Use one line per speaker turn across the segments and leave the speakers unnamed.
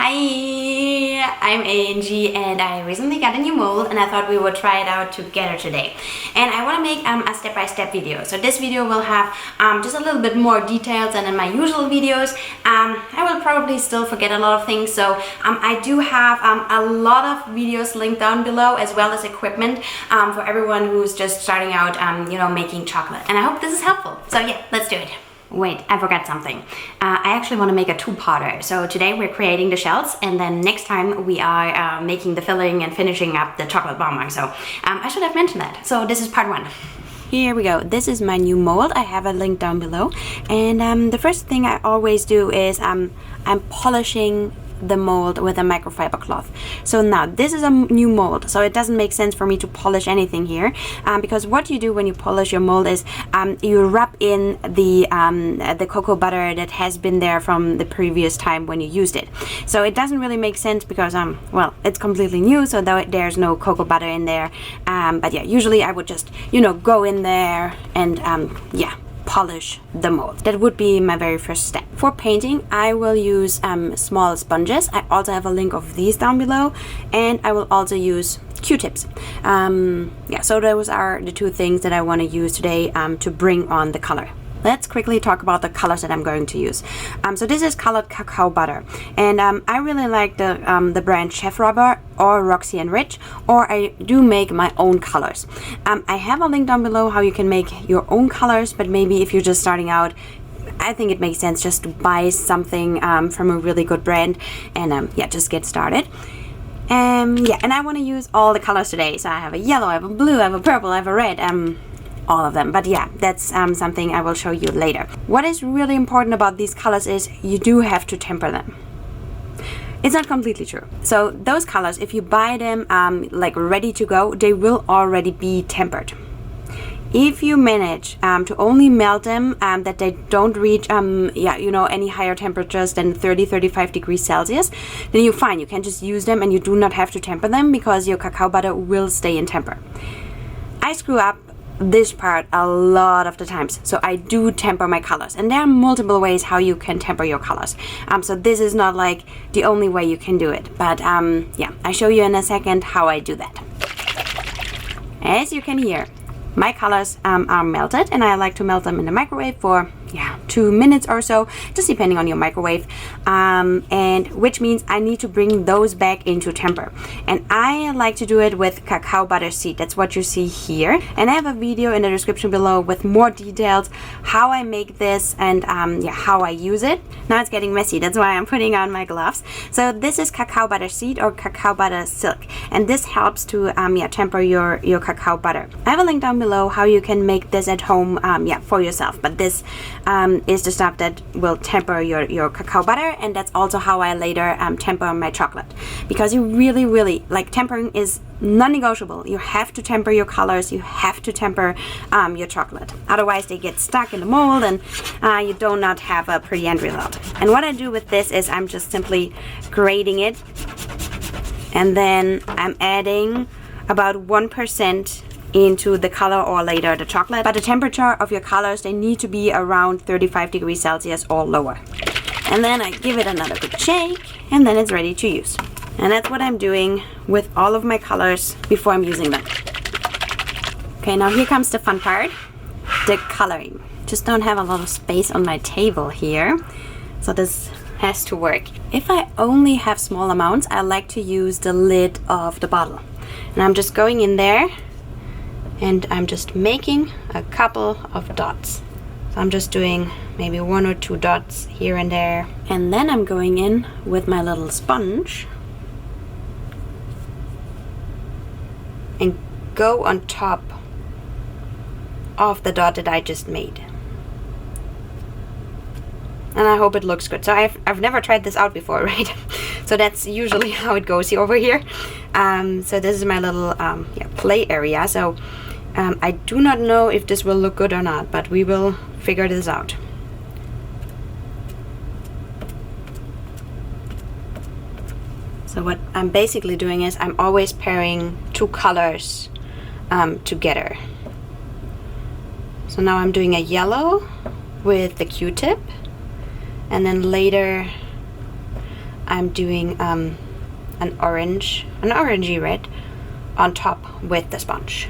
Hi, I'm Angi and I recently got a new mold and I thought we would try it out together today. And I want to make a step-by-step video. So this video will have just a little bit more details than in my usual videos. I will probably still forget a lot of things, so I do have a lot of videos linked down below, as well as equipment for everyone who's just starting out, you know, making chocolate. And I hope this is helpful. So yeah, let's do it. Wait, I forgot something. I actually want to make a two-parter. So today we're creating the shells, and then next time we are making the filling and finishing up the chocolate bonbon. So I should have mentioned that. So this is part one. Here we go. This is my new mold. I have a link down below. And the first thing I always do is I'm polishing the mold with a microfiber cloth. So now this is a new mold, so it doesn't make sense for me to polish anything here, because what you do when you polish your mold is you rub in the cocoa butter that has been there from the previous time when you used it. So it doesn't really make sense because well, it's completely new, so there's no cocoa butter in there, but yeah, usually I would just, you know, go in there and yeah, polish the mold. That would be my very first step. For painting, I will use small sponges. I also have a link of these down below, and I will also use Q-tips. Yeah, so those are the two things that I want to use today to bring on the color. Let's quickly talk about the colors that I'm going to use. So this is colored cacao butter, and I really like the brand Chef Rubber or Roxy and Rich, or I do make my own colors. I have a link down below how you can make your own colors, but maybe if you're just starting out, I think it makes sense just to buy something from a really good brand and yeah, just get started. Yeah, and I want to use all the colors today. So I have a yellow, I have a blue, I have a purple, I have a red, all of them. But yeah, that's something I will show you later. What is really important about these colors is you do have to temper them. It's not completely true. So those colors, if you buy them like ready to go, they will already be tempered. If you manage to only melt them, that they don't reach yeah, you know, any higher temperatures than 30-35 degrees Celsius, then you're fine. You can just use them and you do not have to temper them because your cacao butter will stay in temper. I screw up this part a lot of the times, so I do temper my colors, and there are multiple ways how you can temper your colors. So this is not like the only way you can do it, but yeah, I'll show you in a second how I do that. As you can hear, my colors are melted, and I like to melt them in the microwave for 2 minutes or so, just depending on your microwave, and which means I need to bring those back into temper, and I like to do it with cacao butter seed. That's what you see here, and I have a video in the description below with more details how I make this and yeah, how I use it. Now it's getting messy, that's why I'm putting on my gloves. So this is cacao butter seed or cacao butter silk, and this helps to yeah, temper your cacao butter. I have a link down below how you can make this at home, yeah, for yourself, but this is the stuff that will temper your cacao butter, and that's also how I later temper my chocolate, because you really like, tempering is non-negotiable. You have to temper your colors, you have to temper your chocolate, otherwise they get stuck in the mold and you do not have a pretty end result. And what I do with this is I'm just simply grating it, and then I'm adding about 1% into the color or later the chocolate. But the temperature of your colors, they need to be around 35 degrees Celsius or lower. And then I give it another good shake, and then it's ready to use. And that's what I'm doing with all of my colors before I'm using them. Okay, now here comes the fun part, the coloring. Just don't have a lot of space on my table here, so this has to work. If I only have small amounts, I like to use the lid of the bottle. And I'm just going in there, and I'm just making a couple of dots. So I'm just doing maybe 1 or 2 dots here and there, and then I'm going in with my little sponge and go on top of the dot that I just made. And I hope it looks good. So I've never tried this out before, right? So that's usually how it goes over here. So this is my little yeah, play area. So I do not know if this will look good or not, but we will figure this out. So what I'm basically doing is I'm always pairing 2 colors together. So now I'm doing a yellow with the Q-tip, and then later I'm doing an orangey red on top with the sponge.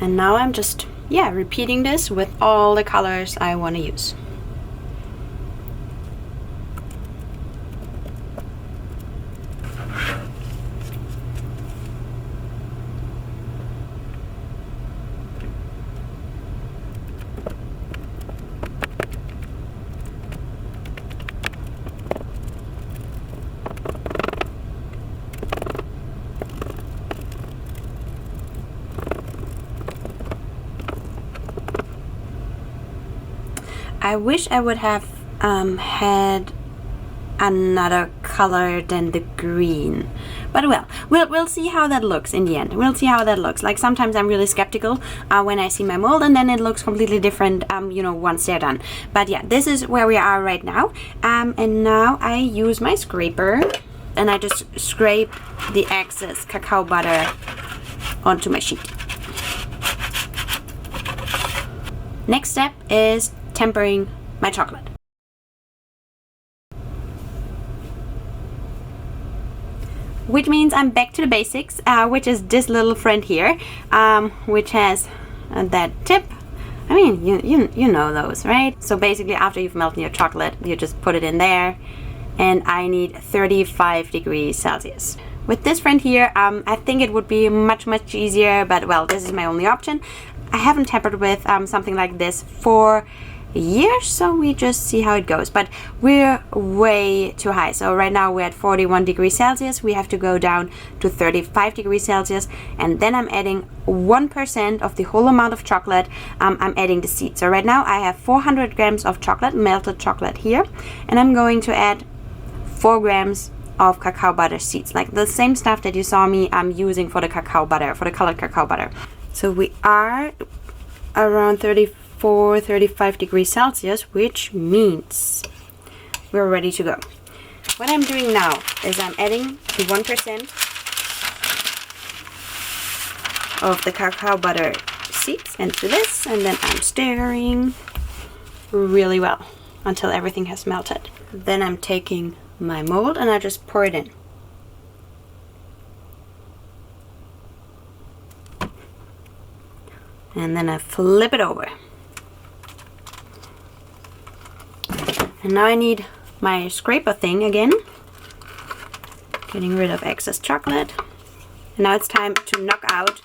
And now I'm just, yeah, repeating this with all the colors I want to use. I wish I would have had another color than the green, but we'll see how that looks in the end. We'll see how that looks. Like sometimes I'm really skeptical when I see my mold, and then it looks completely different, you know, once they're done. But yeah, this is where we are right now. And now I use my scraper, and I just scrape the excess cacao butter onto my sheet. Next step is tempering my chocolate. Which means I'm back to the basics, which is this little friend here, which has that tip. I mean, you know those, right? So basically, after you've melted your chocolate, you just put it in there, and I need 35 degrees Celsius. With this friend here, I think it would be much easier, but well, this is my only option. I haven't tempered with something like this for years, so we just see how it goes. But we're way too high, so right now we're at 41 degrees Celsius. We have to go down to 35 degrees Celsius, and then I'm adding 1% of the whole amount of chocolate. I'm adding the seeds. So right now I have 400 grams of chocolate, melted chocolate here, and I'm going to add 4 grams of cacao butter seeds, like the same stuff that you saw me using for the cacao butter, for the colored cacao butter. So we are around 35 degrees Celsius, which means we're ready to go. What I'm doing now is I'm adding the 1% of the cacao butter seeds into this, and then I'm stirring really well until everything has melted. Then I'm taking my mold and I just pour it in. And then I flip it over. And now I need my scraper thing again, getting rid of excess chocolate. And now it's time to knock out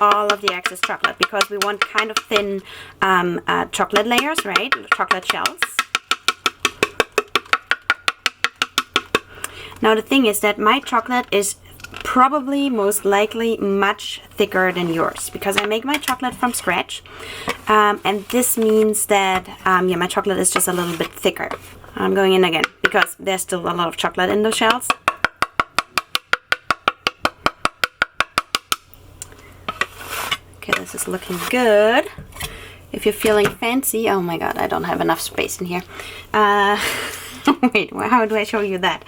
all of the excess chocolate, because we want kind of thin chocolate layers, right? Chocolate shells. Now the thing is that my chocolate is probably most likely much thicker than yours, because I make my chocolate from scratch, and this means that yeah, my chocolate is just a little bit thicker. I'm going in again because there's still a lot of chocolate in those shells. Okay, this is looking good. If you're feeling fancy, oh my god, I don't have enough space in here. Wait, how do I show you that?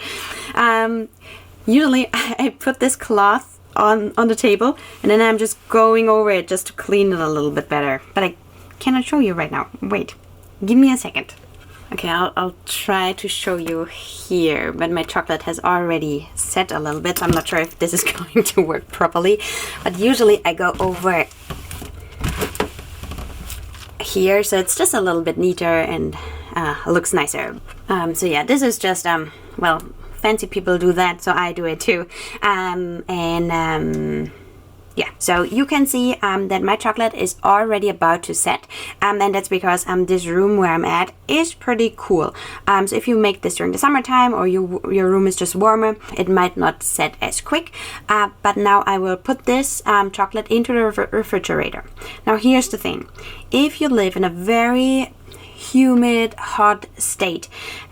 Usually I put this cloth on the table, and then I'm just going over it just to clean it a little bit better. But I cannot show you right now. Wait, give me a second. Okay, I'll try to show you here, but my chocolate has already set a little bit, so I'm not sure if this is going to work properly. But usually I go over here, so it's just a little bit neater and looks nicer. So yeah, this is just, well, fancy people do that, so I do it too. Yeah, so you can see that my chocolate is already about to set, and that's because this room where I'm at is pretty cool. So if you make this during the summertime, or your room is just warmer, it might not set as quick. But now I will put this chocolate into the refrigerator. Now here's the thing: if you live in a very humid, hot state,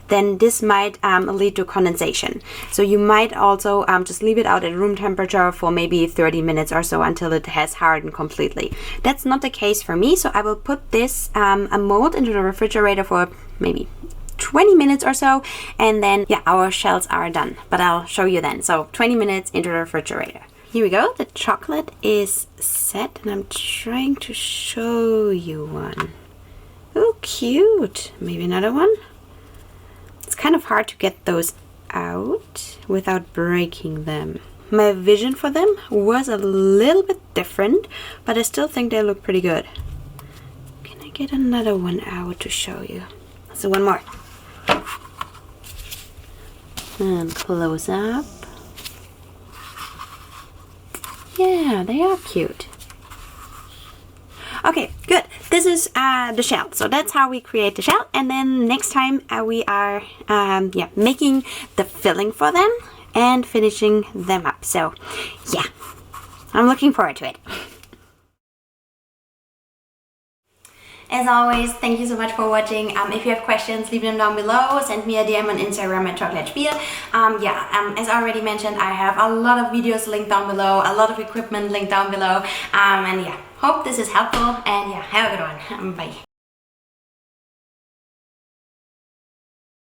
then this might lead to condensation. So you might also just leave it out at room temperature for maybe 30 minutes or so until it has hardened completely. That's not the case for me, so I will put this a mold into the refrigerator for maybe 20 minutes or so, and then yeah, our shells are done. But I'll show you then. So 20 minutes into the refrigerator. Here we go. The chocolate is set, and I'm trying to show you one. cute. Maybe another one. It's kind of hard to get those out without breaking them. My vision for them was a little bit different, but I still think they look pretty good. Can I get another one out to show you? So one more. And close up. Yeah, they are cute. Okay, good. This is the shell. So that's how we create the shell. And then next time we are making the filling for them and finishing them up. So yeah, I'm looking forward to it. As always, thank you so much for watching. If you have questions, leave them down below. Send me a DM on Instagram at Chocolatier. As already mentioned, I have a lot of videos linked down below, a lot of equipment linked down below. And yeah, hope this is helpful. And yeah, have a good one. Bye.